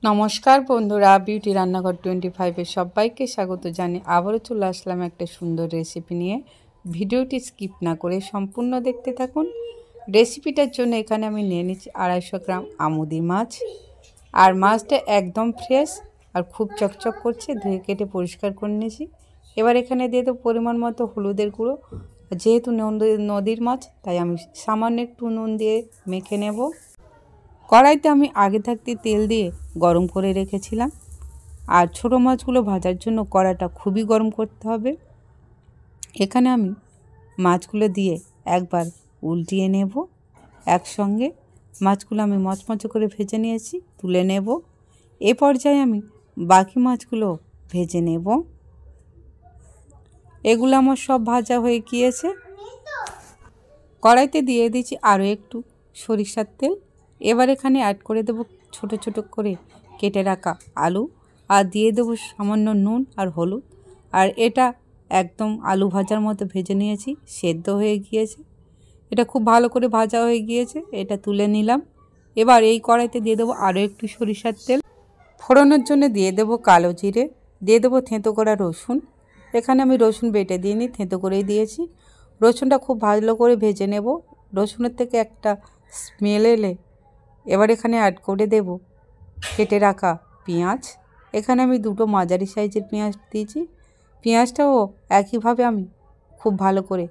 নমস্কার বন্ধুরা, বিউটি রান্নাঘর 25-এ সবাইকে স্বাগত জানিয়ে আবারও চলে আসলাম একটা সুন্দর রেসিপি নিয়ে। ভিডিওটি স্কিপ না করে সম্পূর্ণ দেখতে থাকুন। রেসিপিটার জন্য এখানে আমি নিয়ে নিচ্ছি 250 গ্রাম আমুদি মাছ। আর মাছটা একদম ফ্রেশ আর খুব চকচক করছে, ধুয়ে কেটে পরিষ্কার করে নিয়েছি। এবার এখানে দিয়ে দেবো পরিমাণ মতো হলুদের গুঁড়ো। যেহেতু নদীর মাছ তাই আমি সামান্য একটু নুন দিয়ে মেখে নেব। কড়াইতে আমি আগে থাকতে তেল দিয়ে গরম করে রেখেছিলাম। আর ছোটো মাছগুলো ভাজার জন্য কড়াইটা খুবই গরম করতে হবে। এখানে আমি মাছগুলো দিয়ে একবার উল্টিয়ে নেব। একসঙ্গে মাছগুলো আমি মচমচে করে ভেজে নিয়েছি, তুলে নেব। এ পর্যায়ে আমি বাকি মাছগুলো ভেজে নেব। এগুলো আমার সব ভাজা হয়ে গিয়েছে। কড়াইতে দিয়ে দিচ্ছি আরও একটু সরিষার তেল। এবার এখানে অ্যাড করে দেবো ছোট ছোট করে কেটে রাখা আলু, আর দিয়ে দেবো সামান্য নুন আর হলুদ। আর এটা একদম আলু ভাজার মতো ভেজে নিয়েছি, সেদ্ধ হয়ে গিয়েছে। এটা খুব ভালো করে ভাজা হয়ে গিয়েছে, এটা তুলে নিলাম। এবার এই কড়াইতে দিয়ে দেবো আরও একটু সরিষার তেল। ফোড়নের জন্য দিয়ে দেবো কালো জিরে, দিয়ে দেবো থেঁতো করা রসুন। এখানে আমি রসুন বেটে দিইনি, থেঁতো করেই দিয়েছি। রসুনটা খুব ভালো করে ভেজে নেব। রসুনের থেকে একটা স্মেল এলে এবার এখানে অ্যাড করে দেব কেটে রাখা পেঁয়াজ। এখানে আমি দুটো মাঝারি সাইজের পেঁয়াজ দিয়েছি। পেঁয়াজটাও একইভাবে আমি খুব ভালো করে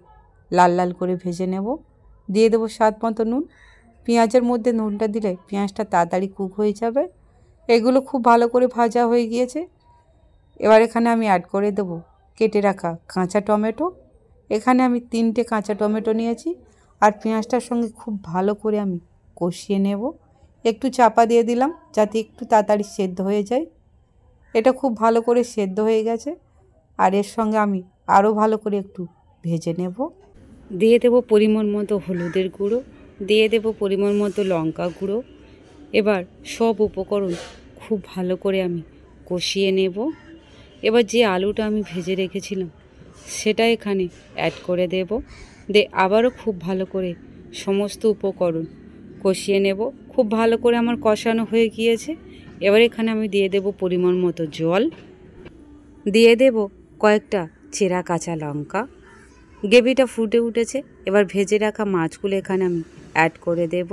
লাল লাল করে ভেজে নেব। দিয়ে দেবো স্বাদ মতো নুন। পেঁয়াজের মধ্যে নুনটা দিলে পেঁয়াজটা তাড়াতাড়ি কুক হয়ে যাবে। এগুলো খুব ভালো করে ভাজা হয়ে গিয়েছে। এবার এখানে আমি অ্যাড করে দেবো কেটে রাখা কাঁচা টমেটো। এখানে আমি 3টে কাঁচা টমেটো নিয়েছি। আর পেঁয়াজটার সঙ্গে খুব ভালো করে আমি কষিয়ে নেব। একটু চাপা দিয়ে দিলাম যাতে একটু তাড়াতাড়ি সেদ্ধ হয়ে যায়। এটা খুব ভালো করে সেদ্ধ হয়ে গেছে। আর এর সঙ্গে আমি আরও ভালো করে একটু ভেজে নেব। দিয়ে দেব পরিমাণ মতো হলুদের গুঁড়ো, দিয়ে দেব পরিমাণ মতো লঙ্কা গুঁড়ো। এবার সব উপকরণ খুব ভালো করে আমি কষিয়ে নেব। এবার যে আলুটা আমি ভেজে রেখেছিলাম সেটা এখানে অ্যাড করে দেব। আবারও খুব ভালো করে সমস্ত উপকরণ কষিয়ে নেব। খুব ভালো করে আমার কষানো হয়ে গিয়েছে। এবার এখানে আমি দিয়ে দেব পরিমাণ মতো জল, দিয়ে দেব কয়েকটা চেরা কাঁচা লঙ্কা। গ্রেভিটা ফুটে উঠেছে। এবার ভেজে রাখা মাছগুলো এখানে আমি অ্যাড করে দেব।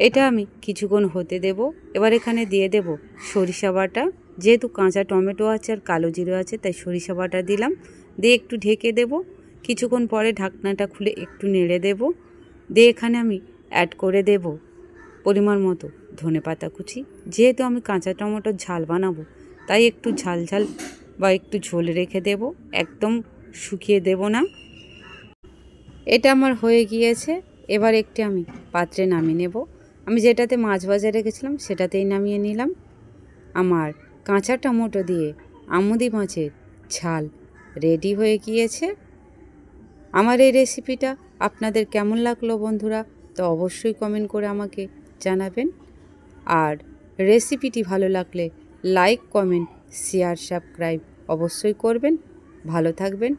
এটা আমি কিছুক্ষণ হতে দেব। এবার এখানে দিয়ে দেব সরিষা বাটা। যেহেতু কাঁচা টমেটো আছে আর কালো জিরে আছে তাই সরিষা বাটা দিলাম। দিয়ে একটু ঢেকে দেব। কিছুক্ষণ পরে ঢাকনাটা খুলে একটু নেড়ে দেব। দিয়ে এখানে আমি অ্যাড করে দেব পরিমাণ মতো ধনেপাতা কুচি। যেহেতু আমি কাঁচা টমেটোর ঝাল বানাবো তাই একটু ঝাল ঝাল বা একটু ঝোল রেখে দেব, একদম শুকিয়ে দেব না। এটা আমার হয়ে গিয়েছে। এবার একটি আমি পাত্রে নামিয়ে নেব। আমি যেটাতে মাছ ভাজা রেখেছিলাম সেটাতেই নামিয়ে নিলাম। আমার কাঁচা টমেটো দিয়ে আমুদি মাছের ঝাল রেডি হয়ে গিয়েছে। আমার এই রেসিপিটা আপনাদের কেমন লাগলো বন্ধুরা, তো অবশ্যই কমেন্ট করে আমাকে জানাবেন। আর রেসিপিটি ভালো লাগলে লাইক, কমেন্ট, শেয়ার, সাবস্ক্রাইব অবশ্যই করবেন। ভালো থাকবেন,